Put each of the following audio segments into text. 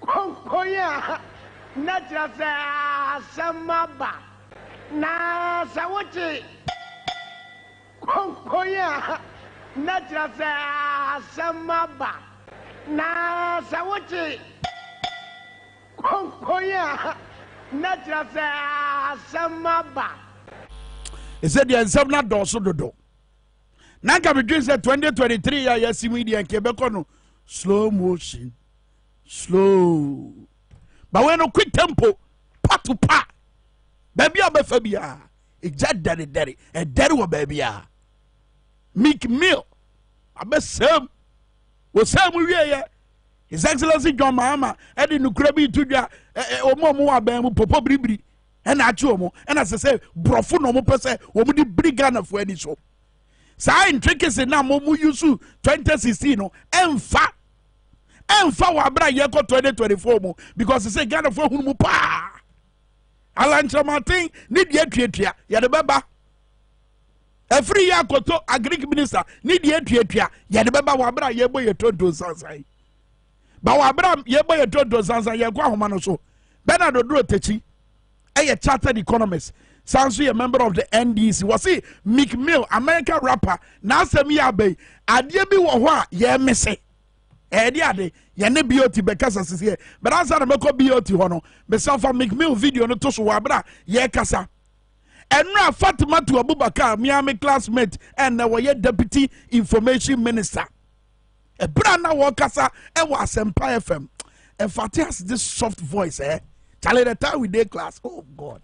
Koya, natural samaba. Na sawachi. Koya, natural samaba. Na sawachi. Koya, natural samaba. He said, the answer not doso dodo. Nanka between 2023 ya yasi media and Quebec slow motion. Slow. But when no quick tempo, pat to pat. Baby abefabia. Exact daddy. And daddy wa baby. Meek Mill. Abe Sam. Was Sam we ya. His Excellency John Mahama. Eddie Nukrabi to ya. Omo abe popo bribri. And achuomo. And as I say, brofu no mo pese. Omo di brigana for any show. Sa intricacy na mo mu yusu 2016 no. Emfa wabra yeko 2024 mo because he say Ghana for hunu pa. Kyerematen need ye ya de beba. Every year koto agric minister need ye ya de beba wabra yebo ye tonto sansan. Ba wabra yebo ye tonto sansan ye kwa homa no so. Bernard Oduro Techi a chartered economist. Sansu a member of the NDC. Was he Meek Mill, American rapper? Now se mi abe. Adie bi wo ho a ye mese. Ade ye ne BOT bekasa sisi. But answer na meko BOT ho no. Me selfa Meek Mill video no to so wabra ye kasa. Enra Fatima to Abubakar, Miami classmate and na ye deputy information minister. E bra na wo kasa e wa Asempa FM. And Fatih has this soft voice Charlie the time we day class. Oh God.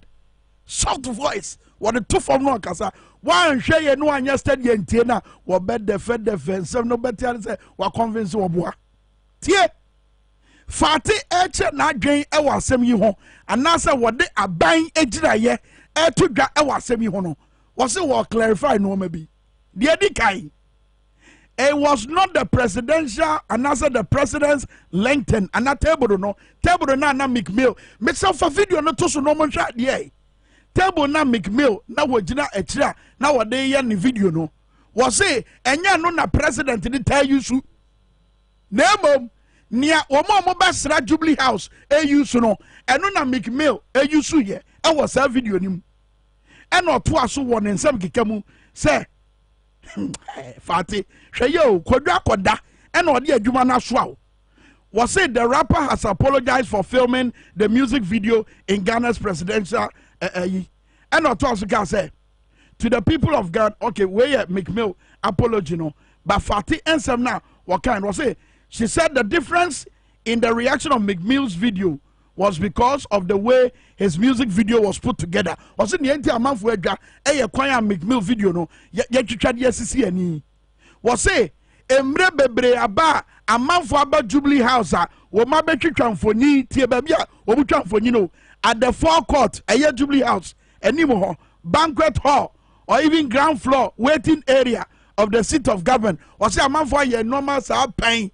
Soft voice. What the two from no kasa. One share no one yesterday and Tina. What bet the fed defense. Some no better say what convince you boy. Tie. Fati eche na dwen e wa asem yi ho. Anasa what they are buying ejira ye. E to dwa e wa asem yi ho no. Was it what clarify no maybe. The edi kai. It was not the presidential, and answer the president's LinkedIn, and not table no na Meek Mill. Myself a video no to so no man shot ye. Table na Meek Mill, na wajina etra, na wade ye ni video no. Was it, and ya no na president did tell you so. Nemo, near Omo Basra Jubilee House, you so no, and no na Meek Mill, you so ye, I was a video nim. And not twice so one and some kikamu, say. Fati, Shayo, Koda, and what dear Jumana Swao. Was it the rapper has apologized for filming the music video in Ghana's presidential and not also can say to the people of Ghana, okay, where Meek Mill apology no, but Fati and some now what kind was it? She said the difference in the reaction of Meek Mill's video was because of the way his music video was put together. Was it the entire month where a Meek Mill video no ye was it emre bebre aba a month for about Jubilee House wo ma betwi twamfoni tie ba bia wo bu twamfoni no at the forecourt Jubilee House animo ho banquet hall or even ground floor waiting area of the seat of government was it a month for ye normal sa pain.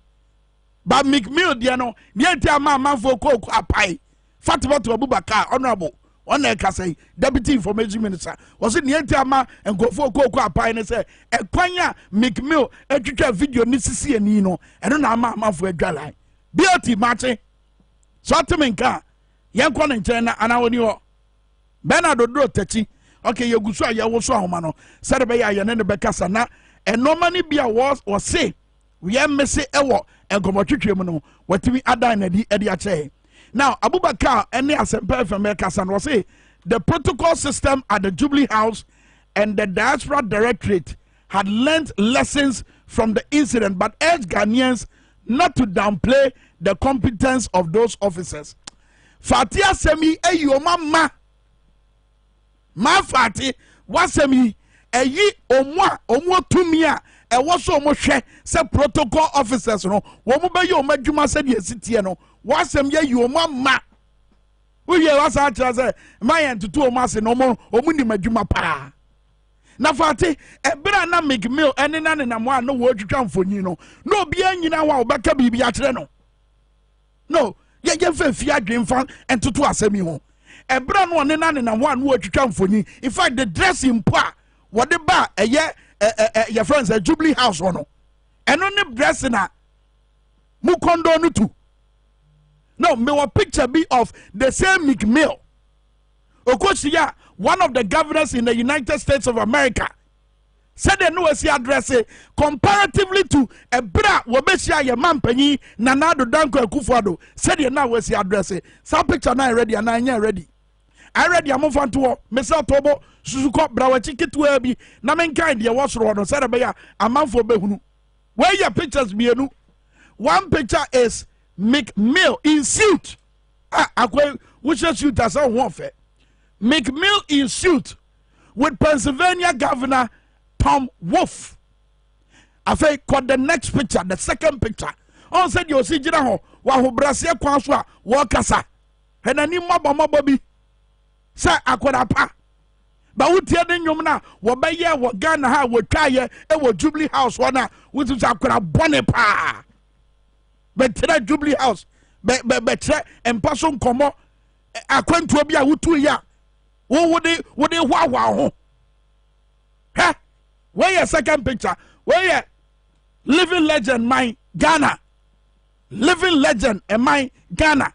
But Meek Mill dia no dia tia man for ko apai Fatima to Abubakar honorable one say deputy information minister was it dia man and go for ko apai ne say e kwanya Meek Mill etwitwa video ni sisi ani no eno na man for adwalai BOT match so Minkah yen ko ne nkyɛn na ana woni ho Bernard Oduro Techi okay yegusu a yewo so ahoma no sɛ be ya ye ne be kasa na normally bia was say we are missing ewo and komotwetwe mu no watimi adan na di ache. Now Abubakar any Asempa from Kasan was say the protocol system at the Jubilee House and the Diaspora Directorate had learned lessons from the incident but urged Ghanaians not to downplay the competence of those officers. Fati asemi eyoma ma Fati wasemi eyi omwa tumia e woso mo hwe se protocol officers no wo mo be ye omadwuma se de sitie no wasem ye yoma ma wo ye wasa acha se mayen tutu o ma se no mo ni madwuma pa na Fati e bra na Meek Mill ene na ne na mo an no wo twitwa mfonyi no no obi anyina wa obeka bibi a kire no no ye fe fi adwemfa entutu asemi ho e bra no ne na ne na mo an wo twitwa mfonyi in fact the dressing pa what the ba your friends at Jubilee House or no and only dressing at Mukondo Nutu No, me wa picture be of the same Meek Mill. Okoshia, one of the governors in the United States of America, said the no see address comparatively to a bra wobeshia ye mampanyi Nanado Danko Akufo-Addo said the now see address. Some picture now ready and I ready. I ready am for to Mr. Tobo Suzuko brawa chikitu bi na Menkah de was ro said be ya amanfo behunu. Where your pictures be enu. One picture is Meek Mill in suit. Which suit as a warfare. Meek Mill in suit with Pennsylvania Governor Tom Wolf. I say, got the next picture, the second picture. On said you see Jiraho, Wahu Brasia Kwanswa, Wakasa, and a new Mobby. Say, Aquadapa. But who tell them you now, what by year, what Ghana, how would Kaya, and what Jubilee House, one, which is Aqua Bonipa. But today, Jubilee House, but and Passon Como, I went to be a Wutu ya. What would they wow? Huh? Where your second picture? Where your living legend, my Ghana? Living legend, and my Ghana.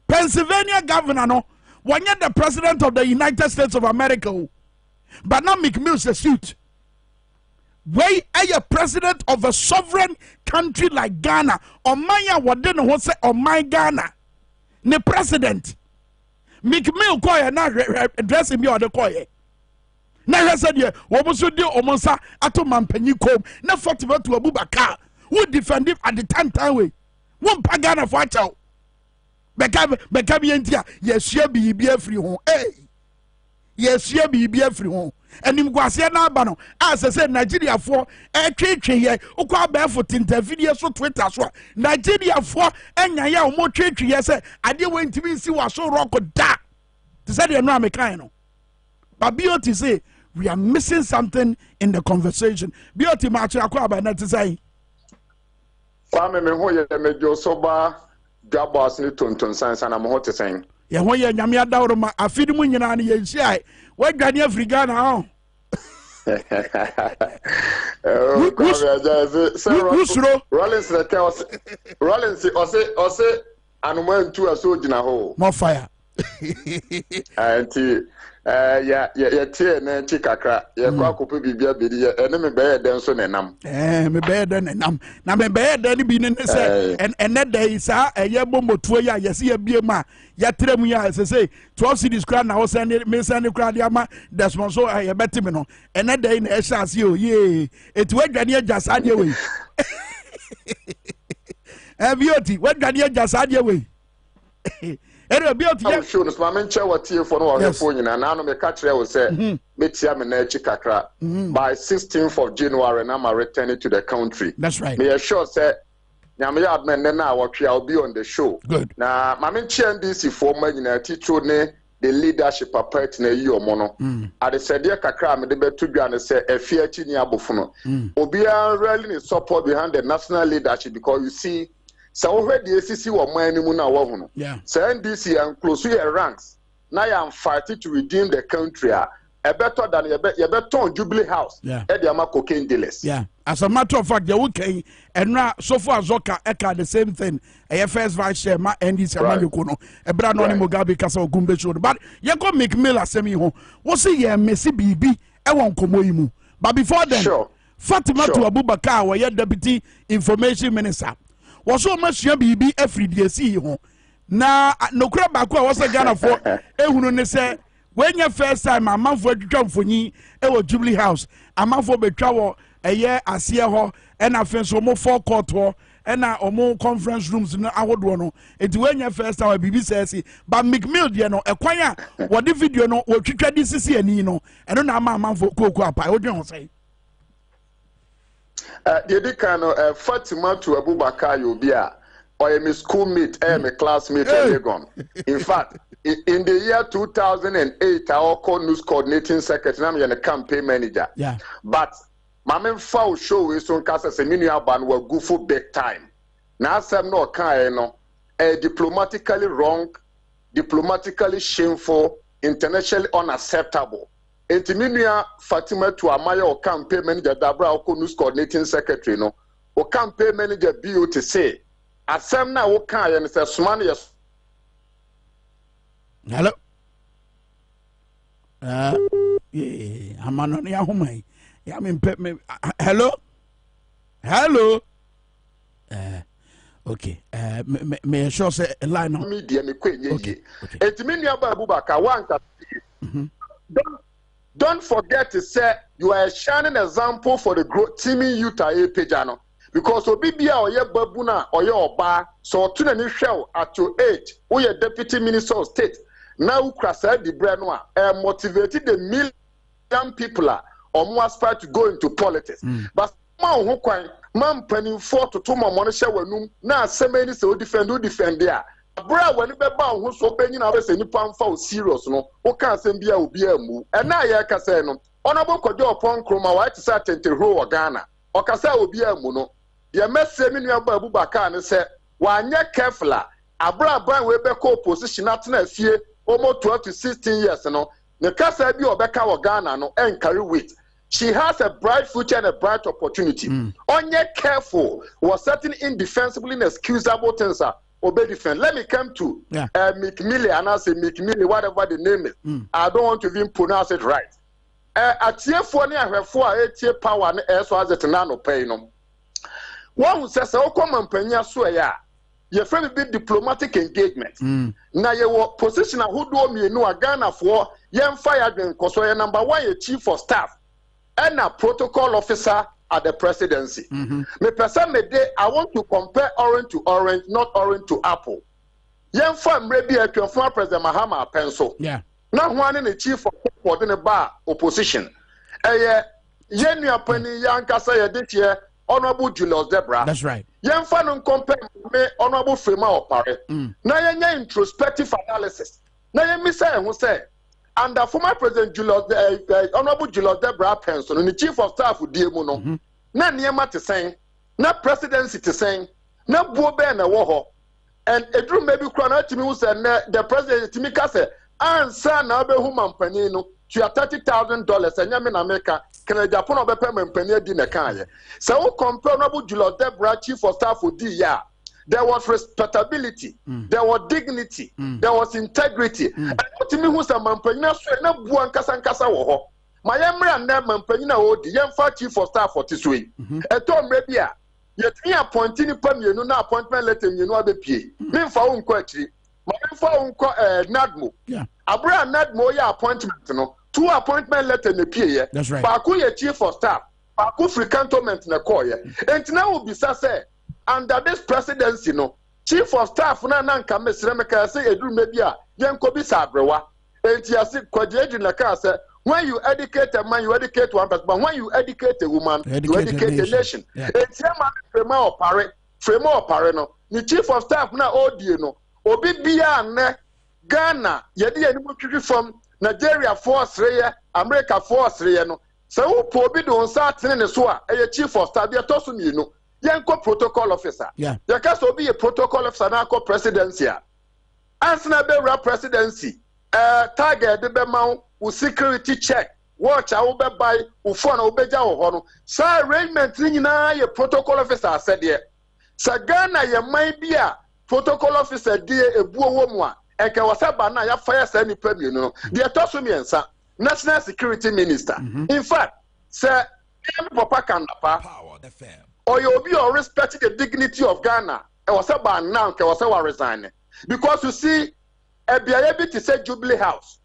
Pennsylvania governor, no. When you're the president of the United States of America, but now Meek Mill's a suit. Where are you president of a sovereign country like Ghana? Or my what didn't want say or my Ghana? The president. Meek Mill koye na addressing me or the koye. Na said ye, wobuso de omonsa ato mampanyi kom na 40 to Abubakar. Who defend him at the time way? One pagana for chow. Bekam yentia, yes, ye be free home. Hey, yes, ye be free home. And him Guasia na bano, as I said, Nigeria for a trade here, Ukwa barefoot in the video so Twitter. So Nigeria for and ya more trade yes, I didn't want to be see what so rock or da. To say you're not Mekano. But BOT say we are missing something in the conversation. BOT match akwa by not to say. Kwame me hoye me jo soba Dwabo Ase tonton sansa na mo hote sen. Ye hoye nyame adawro ma afidi mu nyina na ye nhia. We dwane Africa na ho. Rollins ose anumantu aso gina ho. More fire. Anti ya tie na chi kakra ye kwa kopo bibia bedi ene me be den so nenam me be den nenam na me be den bi ne se ene dey sa eye bomotuo ya yesi ya bie ma ya trem ya se say 12 cities kra na wo send me send kra dia ma desmond so ye betimi no ene dey na e chance o ye etu adwane ajasa de we bioti wadwane ajasa de we I'm sure no man chair what here for no phone na no me catch we say metia me na chi kakra by 16th of January na ma returning to the country. That's right. Me sure say nyame yard men na what I'll be on the show. Good. Na ma men chair DC for man na titro ne the leadership part na yi omo no. Ade said there kakra me de betu dwa ne say efia chi ni abofo no. Obi an really support behind the national leadership because you see so already ACC or man na wo no. Yeah. So NDC and close your ranks. Now I am fighting to redeem the country. A better than you better on Jubilee House. Yeah. And the cocaine dealers. Yeah. As a matter of fact, the okay and now so far Zoka eka the same thing. A first vice chair ma NDC amanukono. E bra no ni Mugabe kasa ogumbe show. But you go Meek Mill asemi ho. Wo say ye Messi bibi e won komo yi mu. But before then, Fatima to Abubakar wa deputy information minister. Was so much BB every day see home. Na no crab back was a Ghana for ehunu say when your first time a man for Mfonyin e Jubilee House a man for betrawo a year asia ho and a fence omo forecourt ho and a omo conference rooms no ahodo no it when your first time BB says but Meek Mill dey no e kwan a what the video no wo twitwa di sisi ani no eno na man for koku apa o dwen ho say the kind Fatima to Abubakar Yobia or my schoolmate, my classmate in Legon. In fact, in the year 2008, I called news coordinating secretary and a campaign manager. Yeah. But my main foul show is on Casa Seminia ban were good for big time. Now, some no kind diplomatically wrong, diplomatically shameful, internationally unacceptable. Intiminia Fatima to Amaya or campaign manager Dabra Oko news coordinating secretary no or campaign manager BO to say asem na wo kan ye ne se soma ne yes. Hello. Yeah, I'm on your home. Yeah, I mean, hello. Hello. Okay. May I show say a line on media me kwenye. Okay. Etimi nua ba Abubakar wanka. Don't forget to say you are a shining example for the growth teaming youth pejano. Because Obibia or ye babuna or your oba, so tuna ni shell at your age, or your deputy minister of state. Now Krasa the Brenoa motivated the million people or more aspire to go into politics. But man penning 4 to 2 more money share when now semeni so defend there. Bra when you be bound who's opening our say ni pan for serious no, o can send be a move. And now ya can say no, honorable Kojo upon Chroma white certain to row Ghana, or Casa will be a mono. The message in your Abubakar and say, one year careful, Abra Ban Webeko position at fear almost 12 to 16 years, no. The Casa be or Becca or Ghana no and carry weight. She has a bright future and a bright opportunity. On yet careful was certain indefensibly inexcusable things obey defend. Let me come to Meek Mill and I say Meek Mill, whatever the name is. I don't want to even pronounce it right. At year 4 near 4 8 power as was it nano pay no. One who says, "Oh, come and penya swear, your friend big diplomatic engagement." Now your position who do me no Ghana for young fire because you're number 1 your chief of staff and a protocol officer at the presidency. Me person me day I want to compare orange to orange, not orange to apple. Young farm maybe a former President Mahama pencil. Yeah. Now one in the chief of within the bar opposition. Yen your penny young Kasa this year. Honorable Julius Debra. That's right. Young fan compare me honorable Frema or Pare. Now you introspective analysis. Now you say who say under former President Julius Honorable Julius Debra Penson and the chief of staff with Diemuno. Na Niema to saying, na presidency to saying, na Bobe and a war. And a drew maybe crown to me who said the president Minkah say, answer now be human panino to your $30,000 and Yamin America. Can a Japan of a payment penny dinner can? So, comparable Julius Debra, chief of staff for D. There was respectability, there was dignity, there was integrity. And to me, who's a Mampena, no Buan Casancasa or my Emra and Mampena, the young fat chief of staff for this way. A Tom Rebia, yet me appointing upon you, no appointment letter, you know, the P. Me for own question, my phone Nadmo. Abra Nadmo, your appointment, no. 2 appointment letter in the PA. That's right. Baku ye chief of staff. Baku free cantonment in the court. And now will be say under this presidency, no chief of staff na nanka mesremeka say edu media yenko bi sabrewa. And you see kwajeji na ka say when you educate a man, you educate one person, but when you educate a woman, you educate a nation. And Frema or pare no. The chief of staff na odi no. Obi bia ne Ghana yedi eni from Nigeria force reye, America force reye no. So who pobi do start in the soa, a chief of staff, ya tosu mi no. Yanko protocol officer. Yeah. Ya kaso be a protocol officer na ko presidency. Answer be rap presidency. Target the be ma u security check. Watch a ube buy u phone ubeja o hono. Sa arrangement ni na ye protocol officer said there. Sa Ghana ye might be a protocol officer die ebu owo mu a. Eke wasaba na ya fire say ni premier no. The tosu miensa national security minister. In fact, sir Papa Kandapa Power FM. Or you'll be or respecting the dignity of Ghana. It was about now, it was about resigning. Because you see, a BIAB to say Jubilee House,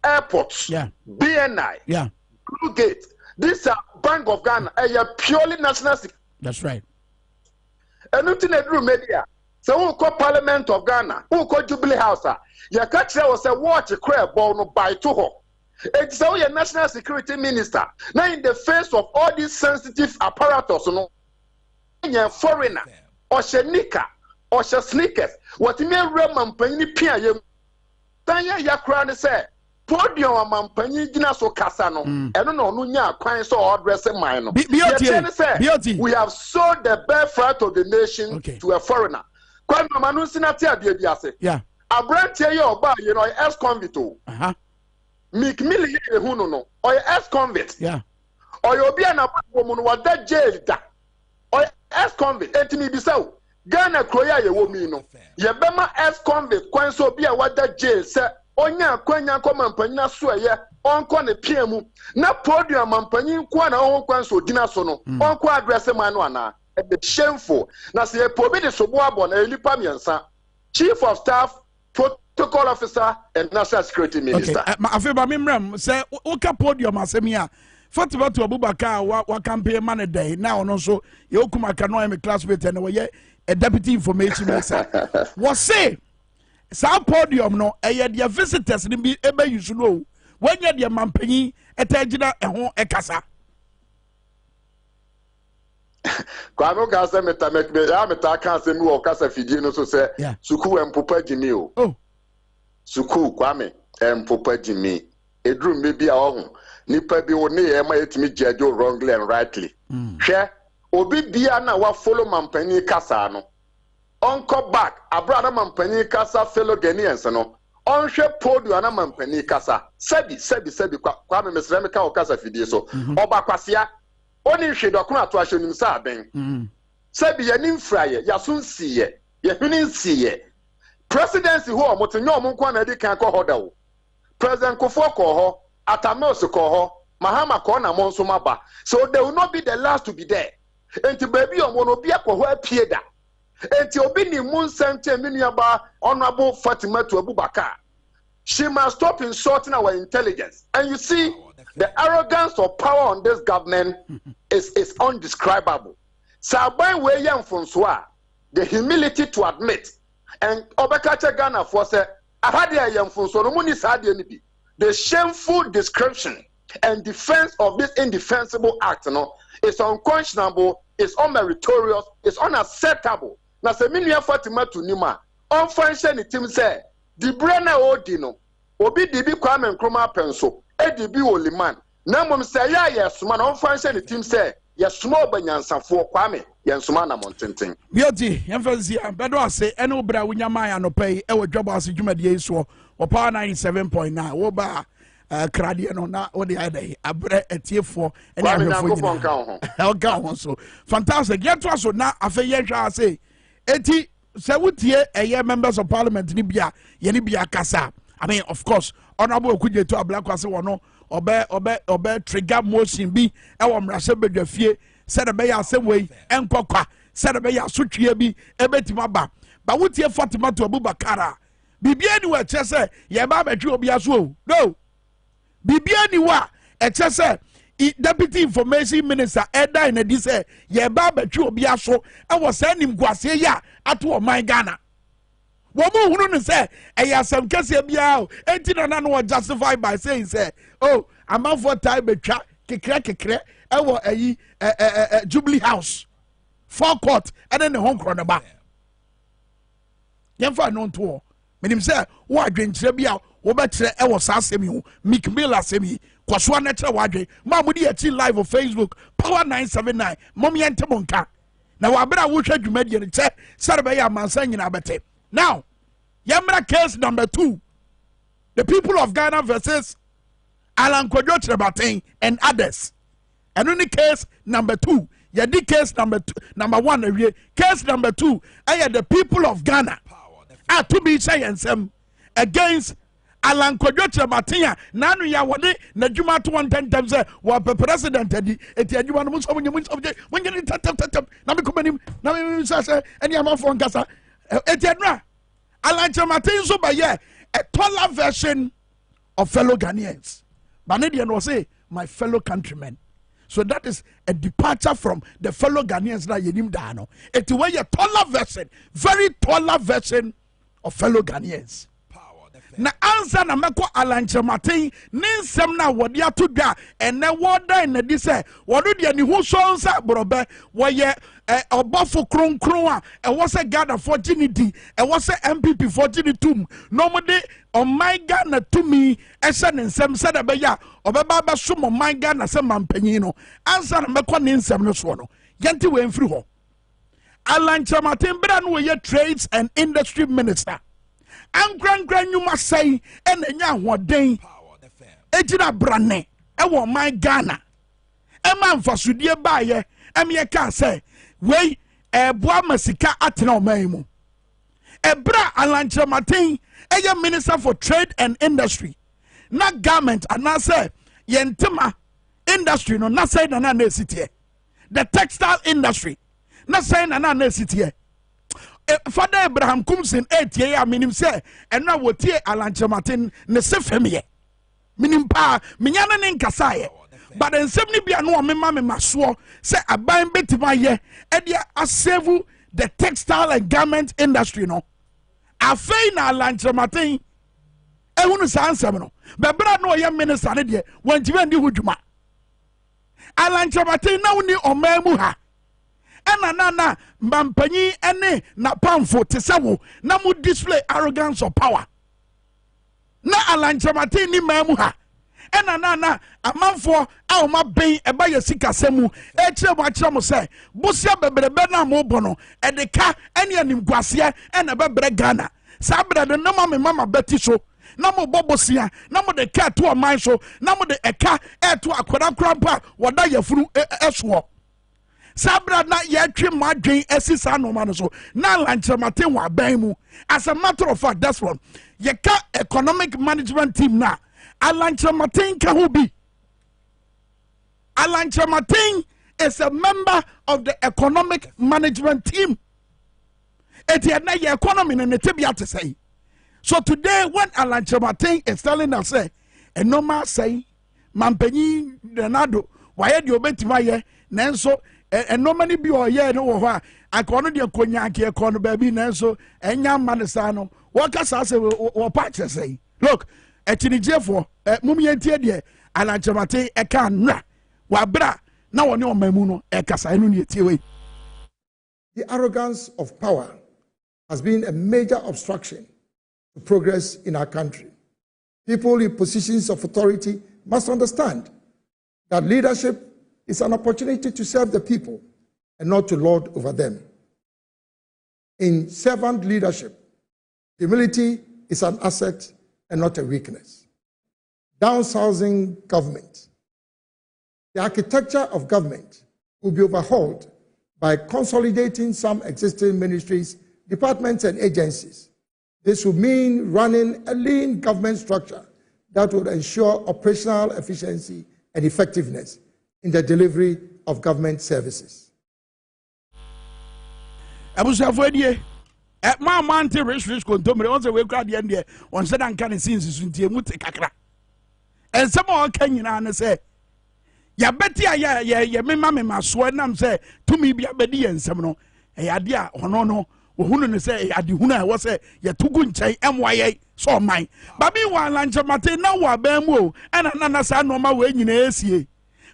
airports, BNI, Blue Gate, these are Bank of Ghana, a purely national security. That's right. And nothing a drew media. So who call Parliament of Ghana, who call Jubilee House, your country was a watch a crab ball by 2. It's how your national security minister now in the face of all these sensitive apparatus, you know, a foreigner or shenika or she sneakers. What me Roman penny pia Tanya Yakran say, podium a man penny gina so casano, and no nunya quine so addressing mine. We have sold the birthright of the nation to a foreigner. Quite Mamanu Sinatia Biabiase. Yeah. A brand tell you about, you know, ex convict. Meek Mill who no or ex-convict. Yeah. Or you'll be an woman was that jail that or ex-convict. And to me be so. Ghana kroya ye wo mi no ye bema ex-convict kwan so bi a wada jail se onya kwanya komampanyin so ye onko ne piemu na podium mampanyin kwa na on kwan so dina so no onko address man no ana e shameful na se pobi de so bo abo na elipa miensa chief of staff protocol officer and national security minister. Okay, afi ba memram say o ka podium asemi a Fatima to Abubakar wa campaign man day now ono so ye okuma ka no am classmate and we a deputy information minister. Was say sa podium no e dia visitors ni bi ebe use no when ye dia mampanyi etagina ho ekasa. Kwame ka say meta kan say mi wo kasa fidie no so say suku empopa jimi o. Oh. Suku Kwame empopa jimi. Edru mebi a ho. Nipa bi wo ne ye ma yetimi judge wrongly and rightly. Hwe obi bia na wa follow mampani kasa no. Onko back abra na mampani kasa fellow Ghanaians no. Onhwe podium na mampani kasa. Sebi Kwame mesreme ka o kasa fidie so. Oba kwasia oni hwe dokun ato ahwenim sa aben. Sebi ye nimfraye ya so nsiye. Ye hwini nsiye. Presidency ho omotenyo omonkwa na di kan ko hoda wo. President Kufuor ko ho. Atamos ko Mahama ko na monso maba, so they will not be the last to be there. Enti baby omono bia ko ho apieda. Enti obi ni mun sente minuaba honorable Fatima to Abubakar. She must stop insulting our intelligence. And you see, the arrogance of power on this government is undescribable. Saban we yam fonsoa, the humility to admit and Obakacha Ghana for say ahade yam fonso no muni saade ni bi. The shameful description and defense of this indefensible act is unconscionable, it's unmeritorious, it's unacceptable. Na se minua Fatima to Nima, unfunction the team say, the Brenna Odino, Obi Dibi Kwame Nkrumah Penso, Edibi Oliman, Namum say, yes, man, unfunction the team say, yes, small banyansa for Kwame, Yansumana Montenting. Beauty, Mfonyin, Dwabo Ase, eno bra wunyama no pay, Dwabo Ase dwumadie so. Power 97.9 wo ba krade no na wo de ade abre etiefo ene ahwefo nyina so fantastic get to so na afa ye hwa say eti se wutie eye members of parliament ni bia ye ni bia kasa. I mean, of course, honorable Okudje to Ablakwase wono obe trigger motion bi e wo mrase bedwafie se de be ya asem wei enkokwa se de be ya sotwe bi ebetima ba ba wutie Fatima to Abubakar Bibia ni wa chese ye ba betwe obi aso no Bibia ni wa chese deputy information minister eda in edi say ye ba betwe obi aso e wo say nim guase ya ato o man Ghana wo mu hunu ne say e ya asem kese bia o enti na no justify by saying say oh amount for time betwa kekre e wo ayi Jubilee House forecourt and then the home corner ba yemfa no nto menim say wo adwenkyere bia wo bekyere e wo sa asemi ho Meek Mill asemi kwaso na kyere wo adwen ma mo di achi live on Facebook Power 979 mom yente monka na wo abra wo hwa dwumadie ne che sare be ya mansa nyina bete now yamra case number 2 the people of Ghana versus Alan Kyerematen and others and only case number 2 yadi case number 1 case number 2 the people of Ghana to be saying against Alan Kyerematen nanu ya wode na dwuma to 110 times wa president edi eti adwuma no so when you tap na me komani na me say any amafo nkasa eti adra Alan Kyerematen so ba ye a taller version of fellow Ghanaians but no say my fellow countrymen. So that is a departure from the fellow Ghanaians na yenim dano. Eti we a taller version, very taller version of fellow Ghanaians. Na answer na meko Alan Kyerematen ninsem na wode atodwa ene woda na di se wodo de ni hu so nsa brobe wo ye obofo kronkron a e wo se Ghana for ginity e wo se MPP for ginitum no mo de o my Ghana to me e se nsem se da be ya obeba ba so mo my Ghana se mampanyin no answer na meko ninsem no so no yenti we mfiri ho Alan Kyerematen bra no ye trades and industry minister Angran nyuma say and enya hoden ejina brane e wo man Ghana e man fasudie baaye e me ka say we boa masika atena ɔman mu ebra Kyerematen eye minister for trade and industry na government anase yentema industry no na say na esitie the textile industry na say na esitie Father Abraham Kumsin 8 year minim say and na wotie Kyerematen ne se femye minim pa minyana ne nkasaye but ensem ni bia no mema maso say aban betima ye e dia asave the textile and garment industry no afei na Kyerematen ehunu sansem no bebra no ye minister ne de wantibe ndi hudwuma Kyerematen na woni omamu ha ena na mbampanyi ene na pamfo tesewo na mu display arrogance of power na Kyerematen ni mamu ha ena na amanfo a ma ben eba yesika semu ekire mo se bosia bebrebe na mo bono edeka ene animguase ena bebre Ghana sa brede no mama beti so na mo bobosia na mo de ka to oman so na mo de eka to akwara krampa woda yafuru eso sabra na yetwe madwen asisa no man so na Kyerematen wa ban mu as a matter of fact that's one yeka economic management team na Kyerematen ka ho bi Kyerematen is a member of the economic management team na your economy in the tibia to say. So today when Kyerematen is telling us say a normal say mampanyi Renado why do you bet my nanso and no many be or yeah no wa akono de konya ke akono baby nanso enya manesano what can say or patch say look etinijefo mumi entie de Kyerematen e kan na wa bra na woni o mamu no e kasa enu ne tie we. The arrogance of power has been a major obstruction to progress in our country. People in positions of authority must understand that leadership is an opportunity to serve the people and not to lord over them. In servant leadership, humility is an asset and not a weakness. Downsizing government. The architecture of government will be overhauled by consolidating some existing ministries, departments, and agencies. This will mean running a lean government structure that will ensure operational efficiency and effectiveness in the delivery of government services. Ma manti rich kontomre on se we kra de ende on se dan kan sin suntie mu te kakra ensem o kan nyina ne se ya beti ya mema so nam se tumi bia bedi ensem no e ya de a hono no ohunu ne se ya de hunu a wo se ya tugu nchen emwaye so man babi wa Kyerematen na wa ban mu o ena na sa no ma we nyina esie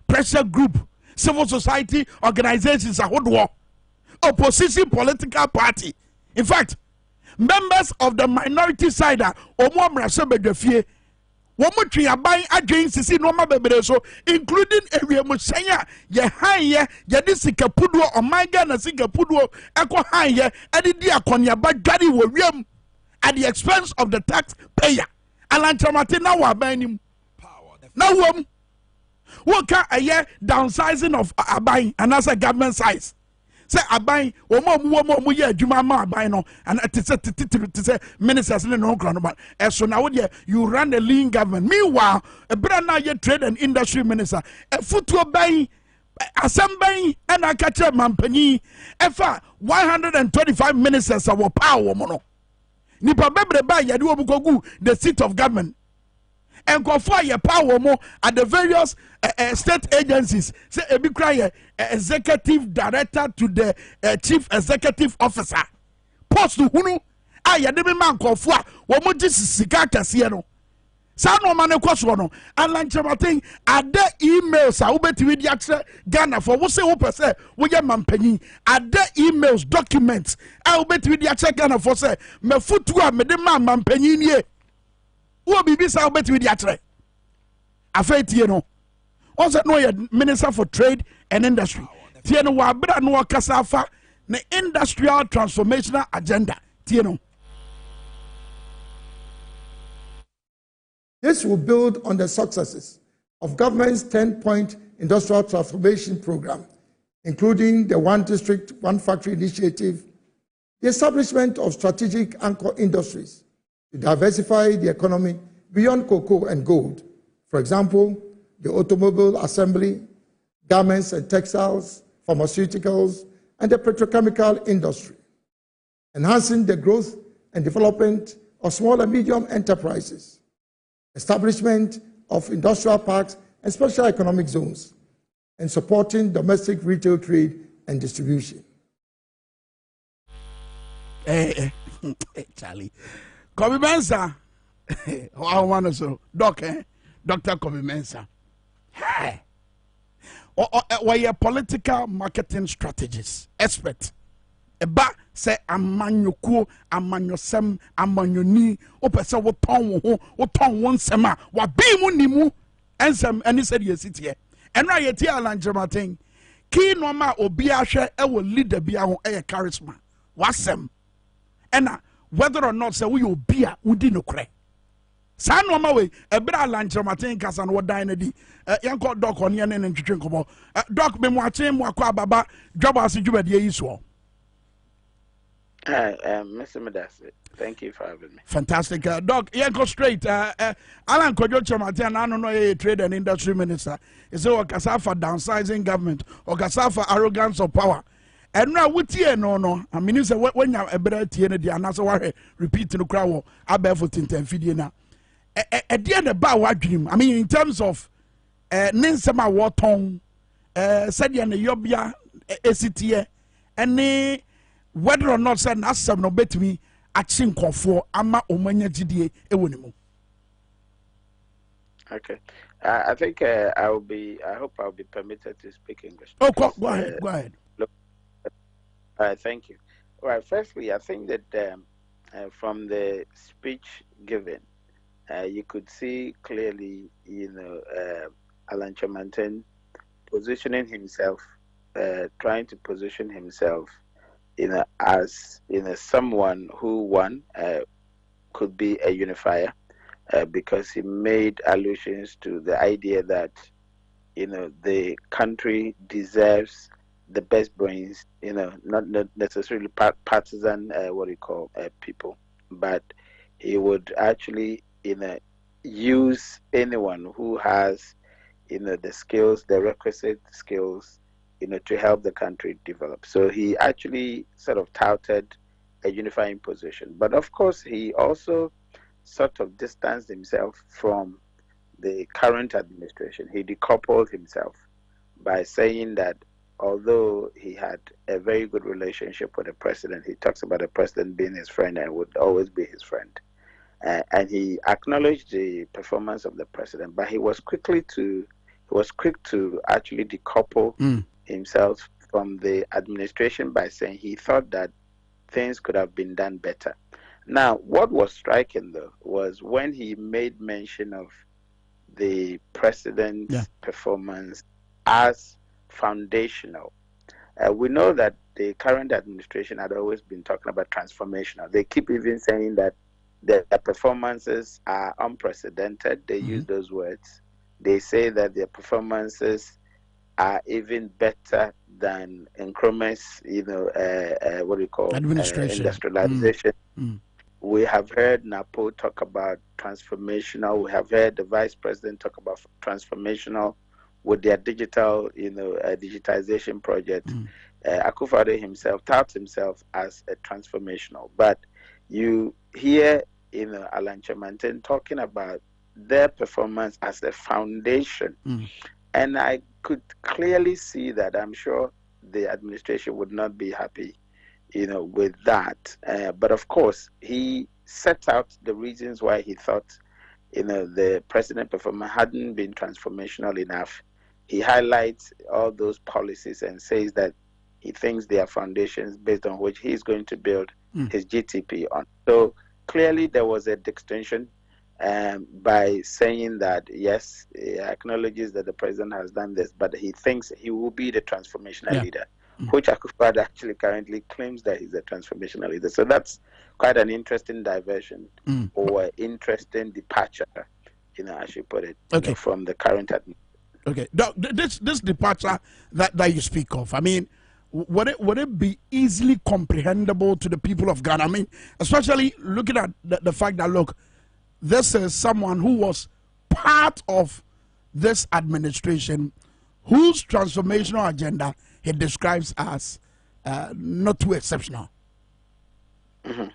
pressure group civil society organizations ahodo opposition political party. In fact, members of the minority side are omomrase bedwafie womotwe aban adwen sisi no ma bebere so including ewiemosanya ye hanye ye de sikapuduo omanga na sikapuduo eko hanye ade di akoniaba dware wo wiem at the expense of the taxpayer. Kyerematen na wa aban nim na wom woka aye downsizing of aban and as a government size. Say aban omo ye adwuma ma aban no and it say ministers no ground but so now you run a lean government. Meanwhile a brand ye trade and industry minister a futuo ban assembly and I catch a mampanyi efa 125 ministers our power mono nipa bebre ba ye de obukogu the seat of government and confer your power more at the various state agencies. Say ebi cry executive director to the chief executive officer. Post to hunu ya de man confer wo mo sika kase no. Sa no man ekwoso no. Kyerematen ade emails a wobetimi di akere Ghana for wo say wo pese wo ye mampanyi ade emails documents a wobetimi di akere Ghana for say me futu a me de mampanyi nie. Wo bibi sa obeti wi di atre afa tie no on say no ye minister for trade and industry tie no wa bra no kasa afa na industrial transformational agenda tie no. This will build on the successes of government's 10-point industrial transformation program including the One District, One Factory initiative, the establishment of strategic anchor industries to diversify the economy beyond cocoa and gold. For example, the automobile assembly, garments and textiles, pharmaceuticals, and the petrochemical industry. Enhancing the growth and development of small and medium enterprises. Establishment of industrial parks and special economic zones, and supporting domestic retail trade and distribution. Charlie. Kwame Mensah. I want to say, Dr. Kwame Mensah. Hey. Or a political marketing strategist, expert. Eba say amanyokuo, amanyosem, amanyoni, opese wo ton won sema, wa bi mu nimu, ensem eni said ye sit here. Enra ye ti Kyerematen. Ki no ma obi ahwe e wo leader bia ho e charisma. Wasem. Ena whether or not say we obi a udi no kre. Sa no ma we ebra Kyerematen kasa no dan na di. Yanko doc on yen en twetwe nkomo. Doc be mo achen mo akwa ababa Dwabo Ase dwumadie yi so. Mr. Medase, thank you for having me. Fantastic. Doc, yeah, go straight. Alan Kyerematen, I don't know a trade and industry minister. It's a Kasafa downsizing government or Kasafa arrogance of power. And now, what year no. I mean, it's when you're a better TND and that's why repeating the crowd, I bear for Tintin Fidiana. At the end of what dream, I mean, in terms of Ninsama Waton, said you and the Yobia, ACTA, and whether or not said Nasam no bet me at Sinko for Ama Omanya GDA Ewonimu. Okay. I think I hope I'll be permitted to speak English. Oh, go ahead. Look, thank you. All right, firstly, I think that from the speech given, you could see clearly, Alan Kyerematen positioning himself, trying to position himself as someone who could be a unifier, because he made allusions to the idea that the country deserves the best brains, not necessarily partisan people, but he would actually use anyone who has the skills, the requisite skills, to help the country develop. So he actually sort of touted a unifying position. But of course, he also sort of distanced himself from the current administration. He decoupled himself by saying that although he had a very good relationship with the president, he talks about the president being his friend and would always be his friend. And he acknowledged the performance of the president, but he was quick to actually decouple himself from the administration by saying he thought that things could have been done better. Now, what was striking though was when he made mention of the president's performance as foundational. We know that the current administration had always been talking about transformational. They keep even saying that their performances are unprecedented. They use those words. They say that their performances are even better than Nkrumah's, industrialization. We have heard Napo talk about transformational. We have heard the vice president talk about transformational with their digital, digitization project. Akufo-Addo himself touts himself as a transformational, but you hear, Alan Kyerematen talking about their performance as a foundation. And I could clearly see that I'm sure the administration would not be happy, with that. But of course, he set out the reasons why he thought, the president performance hadn't been transformational enough. He highlights all those policies and says that he thinks they are foundations based on which he's going to build his GTP on. So clearly there was a distinction by saying that, yes, he acknowledges that the president has done this, but he thinks he will be the transformational leader, which Akufo-Addo actually currently claims that he's a transformational leader. So that's quite an interesting diversion or interesting departure, I should put it, from the current administration. Okay. This departure that you speak of, I mean, would it be easily comprehensible to the people of Ghana? I mean, especially looking at the fact that, look, this is someone who was part of this administration whose transformational agenda he describes as not too exceptional. Mm-hmm.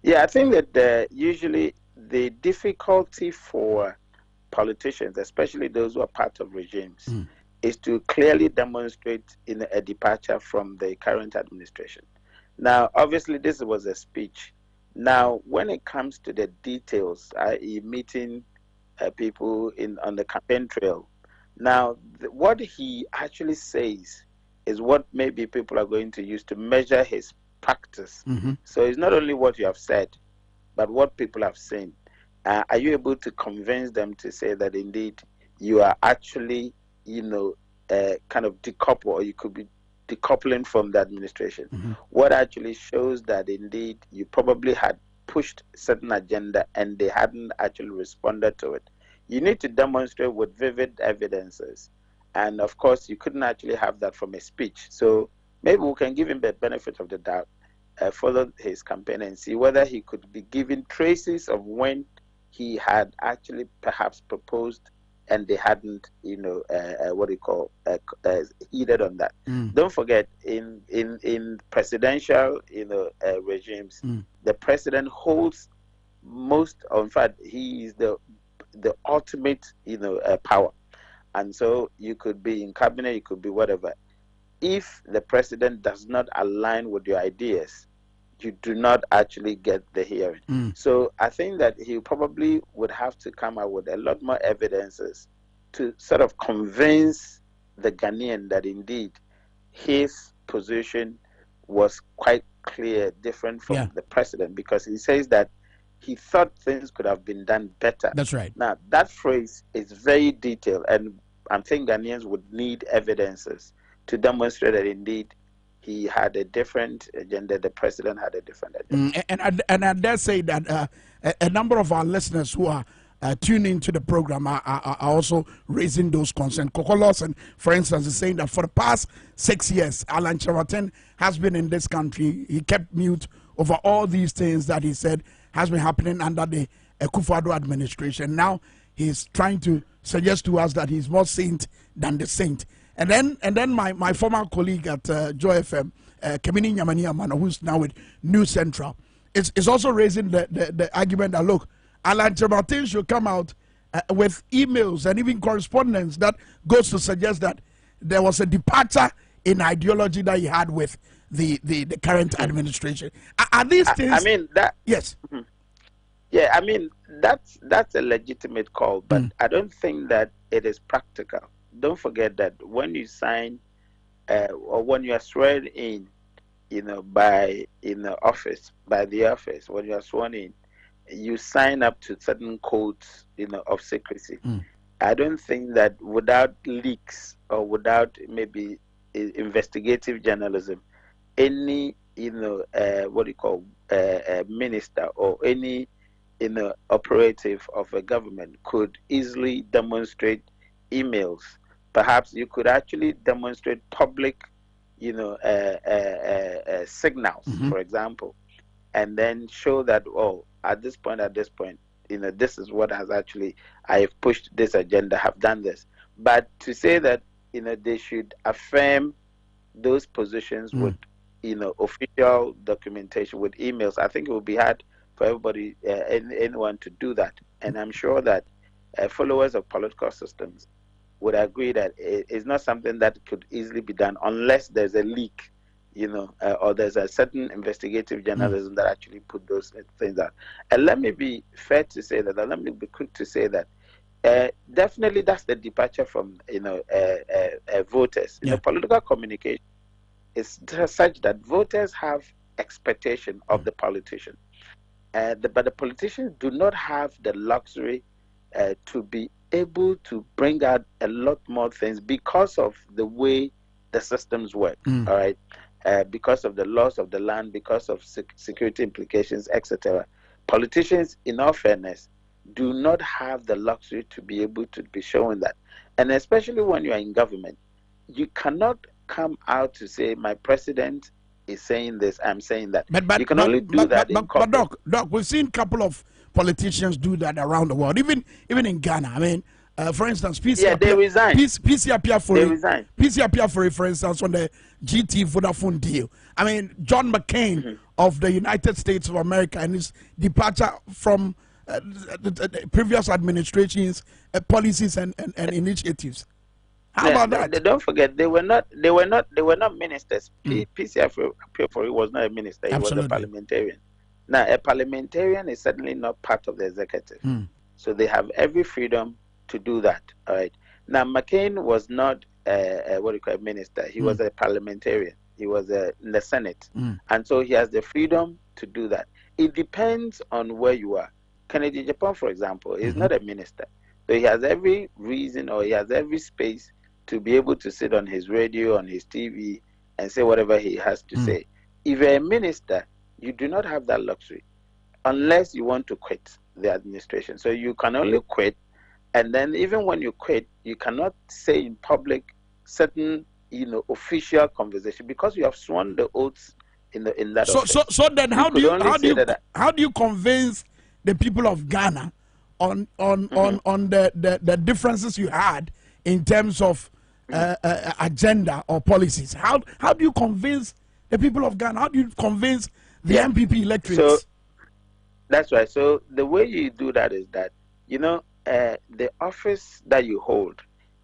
Yeah, I think that usually the difficulty for politicians, especially those who are part of regimes, is to clearly demonstrate in a departure from the current administration. Now, obviously, this was a speech. Now, when it comes to the details, i.e., meeting people on the campaign trail, now what he actually says is what maybe people are going to use to measure his practice. So it's not only what you have said, but what people have seen. Are you able to convince them to say that indeed you are actually, kind of decouple, or you could be decoupling from the administration? What actually shows that indeed you probably had pushed certain agenda and they hadn't actually responded to it? You need to demonstrate with vivid evidences. And of course, you couldn't actually have that from a speech. So maybe we can give him the benefit of the doubt, follow his campaign and see whether he could be given traces of when he had actually perhaps proposed and they hadn't, heeded on that. Don't forget, in presidential, regimes, the president holds most, in fact, he is the ultimate, power. And so you could be in cabinet, you could be whatever. If the president does not align with your ideas, you do not actually get the hearing. So I think that he probably would have to come out with a lot more evidences to sort of convince the Ghanaian that indeed his position was quite clear, different from the president, because he says that he thought things could have been done better. That's right. Now, that phrase is very detailed, and I think Ghanaians would need evidences to demonstrate that indeed he had a different agenda, the president had a different agenda. And I dare say that a number of our listeners who are tuning into the program are also raising those concerns. Kokolos, and for instance, is saying that for the past 6 years, Alan Kyerematen has been in this country. He kept mute over all these things that he said has been happening under the Akufo-Addo administration. Now he's trying to suggest to us that he's more saint than the saint. And then my former colleague at Joy FM, Kemini Nyamani, who's now with New Central, is also raising the argument that, look, Alan Kyerematen should come out with emails and even correspondence that goes to suggest that there was a departure in ideology that he had with the current administration. Are these things? I mean that. Yes. Yeah, I mean that's a legitimate call, but I don't think that it is practical. Don't forget that when you sign or when you are sworn in, by office, by the office, when you are sworn in, you sign up to certain codes, of secrecy. I don't think that without leaks or without maybe investigative journalism, any minister or any operative of a government could easily demonstrate emails. Perhaps you could actually demonstrate public, signals, for example, and then show that, at this point, this is what has actually, I have pushed this agenda, have done this. But to say that, they should affirm those positions with, official documentation, with emails, I think it would be hard for everybody, anyone to do that. And I'm sure that followers of political systems would agree that it's not something that could easily be done unless there's a leak, or there's a certain investigative journalism that actually put those things out. And let me be fair to say that, let me be quick to say that, definitely that's the departure from, voters. Political communication is such that voters have expectation of the politician. But the politicians do not have the luxury to be able to bring out a lot more things because of the way the systems work, all right? Because of the loss of the land, because of security implications, etc. Politicians, in all fairness, do not have the luxury to be able to be showing that. And especially when you are in government, you cannot come out to say, my president is saying this, I'm saying that. You can only do that in corporate. But Doc, we've seen a couple of politicians do that around the world, even in Ghana. I mean, for instance, they resigned. PC Appiah, for instance, on the GT Vodafone deal. I mean, John McCain of the United States of America and his departure from the previous administration's policies and initiatives. How about that? Don't forget, they were not ministers. PC Appiah was not a minister; he was a parliamentarian. Now, a parliamentarian is certainly not part of the executive, so they have every freedom to do that. All right. Now, McCain was not a minister; he was a parliamentarian. He was in the Senate, and so he has the freedom to do that. It depends on where you are. Kennedy Japan, for example, is not a minister, so he has every reason, or he has every space to be able to sit on his radio, on his TV, and say whatever he has to say. If you're a minister, you do not have that luxury unless you want to quit the administration. So you can only quit, and then even when you quit, you cannot say in public certain official conversation because you have sworn the oaths in that office. So then how do you convince the people of Ghana on the differences you had in terms of agenda or policies? How do you convince the people of Ghana? How do you convince the MPP electorate? So that's right. So the way you do that is that the office that you hold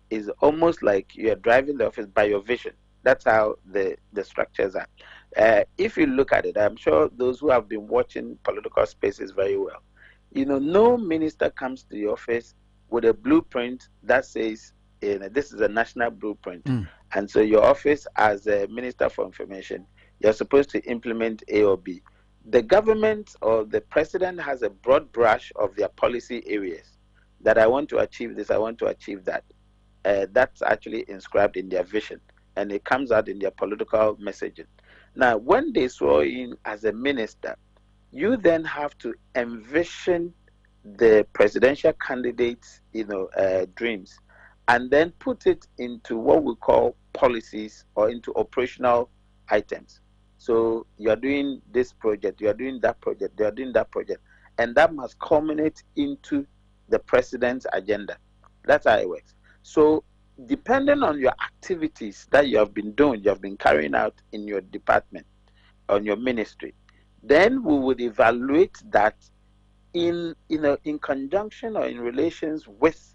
is almost like you are driving the office by your vision. That's how the structures are. If you look at it, I'm sure those who have been watching political spaces very well, no minister comes to the office with a blueprint that says, this is a national blueprint. And so your office, as a Minister for Information, you're supposed to implement A or B. The government or the president has a broad brush of their policy areas that I want to achieve this, I want to achieve that. That's actually inscribed in their vision, and it comes out in their political messaging. Now, when they swear in as a minister, you then have to envision the presidential candidate's dreams, and then put it into what we call policies or into operational items. So you are doing this project, you are doing that project, you are doing that project, and that must culminate into the president's agenda. That's how it works. So depending on your activities that you have been doing, you have been carrying out in your department, on your ministry, then we would evaluate that in conjunction or in relations with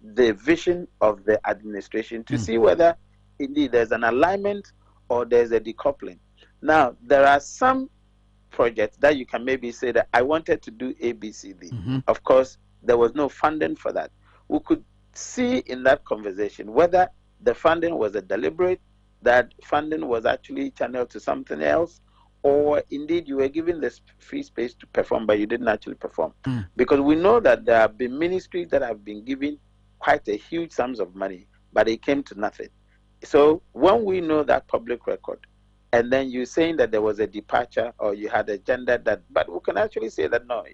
the vision of the administration to see whether indeed there's an alignment or there's a decoupling. Now, there are some projects that you can maybe say that I wanted to do A, B, C, D. Of course, there was no funding for that. We could see in that conversation whether the funding was a deliberate, that funding was actually channeled to something else, or indeed you were given this free space to perform, but you didn't actually perform. Because we know that there have been ministries that have been given quite a huge sums of money, but it came to nothing. So when we know that public record, and then you're saying that there was a departure or you had agenda that, but we can actually say that no,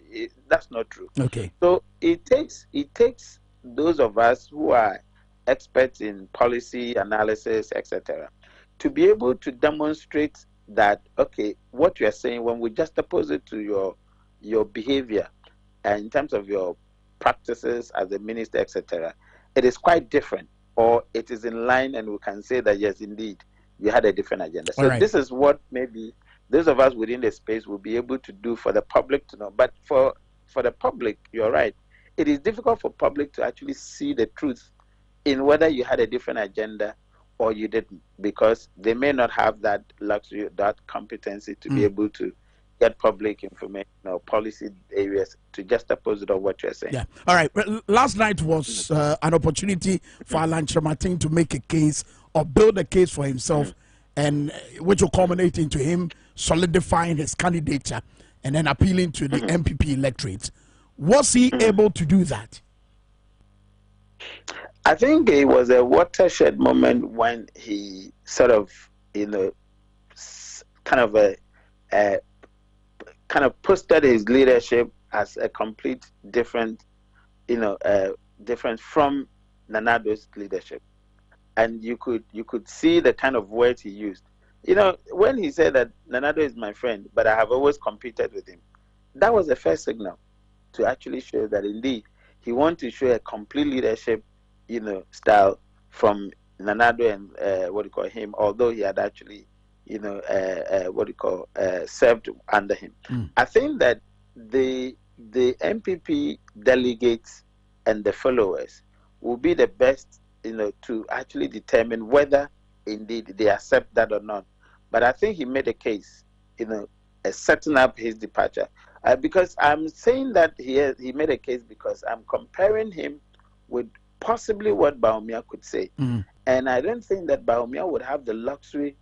that's not true. Okay. So it takes those of us who are experts in policy analysis, etc., to be able to demonstrate that, okay, what you are saying, when we juxtapose it to your behavior and in terms of your practices as a minister, etc., it is quite different, or it is in line, and we can say that yes, indeed, you had a different agenda. So this is what maybe those of us within the space will be able to do for the public to know. But for the public, you're right, it is difficult for public to actually see the truth in whether you had a different agenda or you didn't, because they may not have that luxury, that competency to be able to get public information or policy areas to juxtapose it on what you're saying. Yeah. All right. Well, last night was an opportunity for Kyerematen to make a case or build a case for himself, and which will culminate into him solidifying his candidature and then appealing to the MPP electorate. Was he able to do that? I think it was a watershed moment when he sort of, kind of posted his leadership as a complete different different from Nanado's leadership. And you could see the kind of words he used. When he said that Nanado is my friend, but I have always competed with him, that was the first signal to actually show that indeed he wanted to show a complete leadership, style from Nanado and him, although he had actually, served under him. I think that the MPP delegates and the followers will be the best, to actually determine whether indeed they accept that or not. But I think he made a case, setting up his departure. Because I'm saying that he made a case because I'm comparing him with possibly what Bawumia could say. And I don't think that Bawumia would have the luxury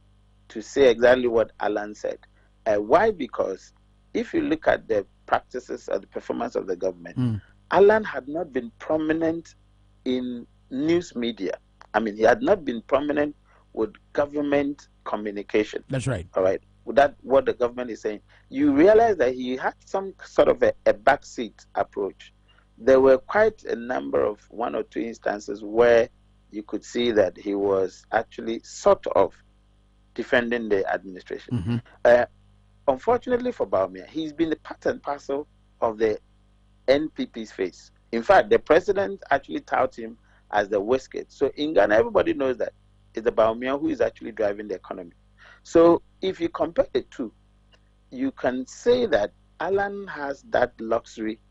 to say exactly what Alan said. Why? Because if you look at the practices or the performance of the government, Alan had not been prominent in news media. I mean, he had not been prominent with government communication. That's right. All right. That's what the government is saying. You realize that he had some sort of a backseat approach. There were quite a number of 1 or 2 instances where you could see that he was actually sort of defending the administration. Unfortunately for Bawumia, he's been the part and parcel of the NPP's face. In fact, the president actually touted him as the whiskey. So in Ghana, everybody knows that it's the Bawumia who is actually driving the economy. So if you compare the two, you can say that Alan has that luxury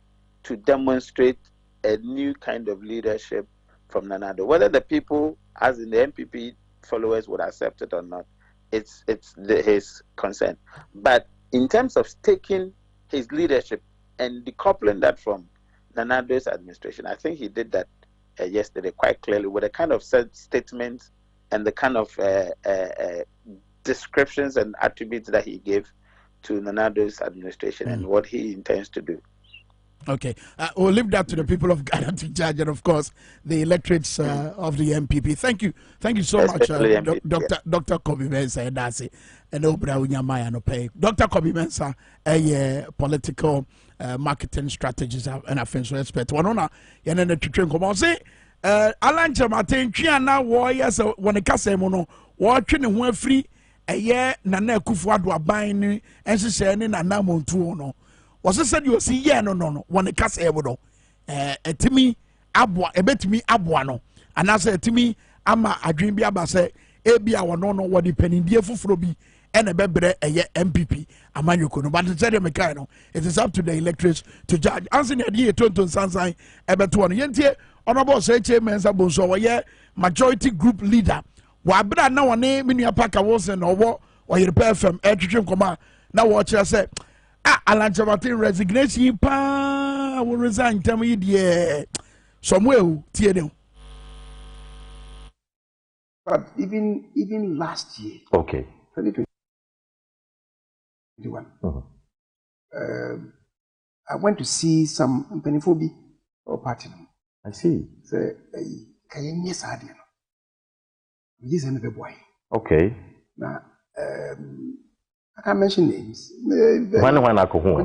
to demonstrate a new kind of leadership from Nanado. Whether the people, as in the MPP followers, would accept it or not, it's his concern. But in terms of taking his leadership and decoupling that from Nanado's administration, I think he did that yesterday quite clearly with the kind of statements and the kind of descriptions and attributes that he gave to Nanado's administration and what he intends to do. Okay, we'll leave that to the people of Ghana to judge, and of course the electorates of the MPP. Thank you so much, Dr. Kwame Mensah Edase, and Obra Unyamaya no pay. Dr. Kwame Mensah, a political marketing strategist and offensive expert. One yene ne twetwe nkomo say Alan Kyerematen twa na wo yes won kasa mu no wo twe ne ho afiri Nana Akufo-Addo aban ni ensese ne Nana Montuo no. Was said you see no when the cast ever etimi abwa ebetimi abwa no and I said etimi ama adwin bi aba say ebia wono no what depending die fufuro bi and a bebre MPP amanyoko no but said me no it is up to the electors to judge answer the tonton sansan ebeto no yentie honorable say chairman sabonso wo majority group leader wa bra na woni menua paka Wilson owo Oyerepa FM etwetwe nkoma na wo kire say Alan Kyerematen resignation pa will resign tell me the somewhere tie dem. But even last year, 2021, I went to see some Pennyphobi or party. I see. Say, Kayenya Sadia. This is another boy. Okay. Now, I can't mention names. One alcohol.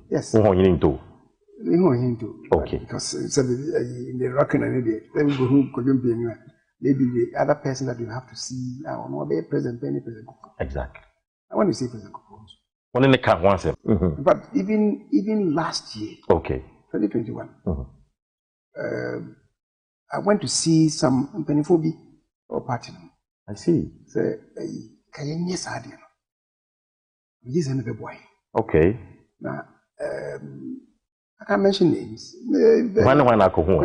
Yes. Okay. Because in the rock and let me go home. Maybe the other person that you have to see. I don't know. President Penny, President. Exactly. I want to say President Kuponzo. One in the car once. But even last year. 2021. I went to see some Pennyphobi or party. I see. Say, Kayenya Sadia. This is another boy. Okay. Now, I can't mention names. One alcohol.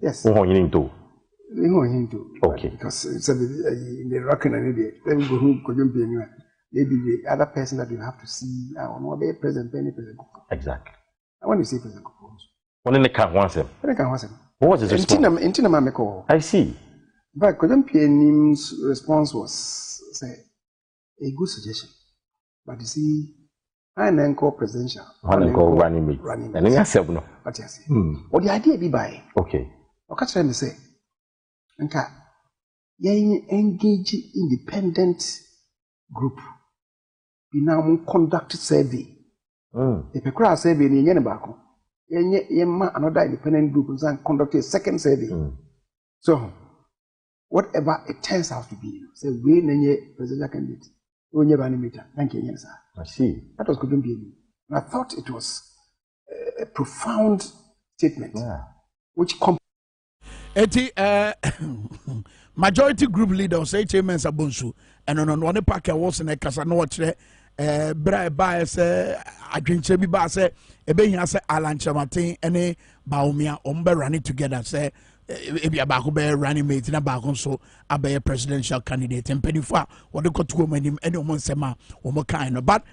Yes. Okay. Because in the rock and let me go home. Maybe the other person that you have to see. I don't know. President Penny, President. Exactly. I want to see President Kuponzo. One in the car once. What was his response? I see. But Kyerematen's response was say a good suggestion. But you see, I am called presidential. One call running mate. And then you say no. But you see, what the idea be by? Okay. What can I say? Minkah, you engage independent group. We now conduct survey If a crowd survey in Yenabako, another independent group and conduct a second survey. So, whatever it turns out to be, say we nenye presidential candidate, we never animator. Thank you, sir. I see. That was couldn't be. And I thought it was a profound statement, which. Majority group leader say Chairman Sabunsu, and on one pack was in a Casanotre, Bra by say, I drink Chebi Basse, Ebenya say Alan Kyerematen, and Baumia, Ombe running together, say. If you are running mate in a back so a presidential candidate and penny for what the got to woman any woman sema or kind but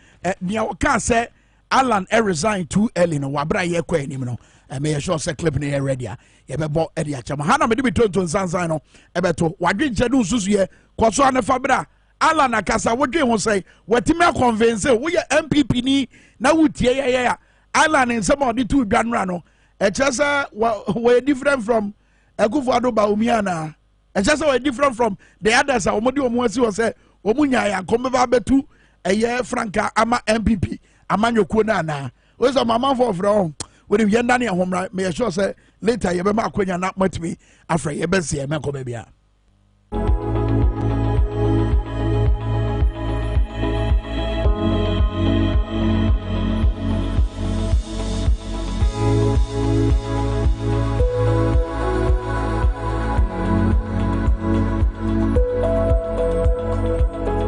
near can say Alan resigned too early no wabra ye queen no and may sure say clip in already ye be bought Eddie Chamahana maybe to Sansano ebeto wadri jedu susu ye kwaso na fabra Alan akasa wodwe ho say wetima convince we MPP ni na wutie ya Alan in some of the two dwanra no e chesa we different from Ekufuado Baumiana. And just so different from the others. Omodi Omuasi was say Omunya ya komeba betu a year Franca ama MPP amanyo kuna na. Where's a mama for from with him yendani home right? May I sure say later you be kwenya not much me afraid you be see a man come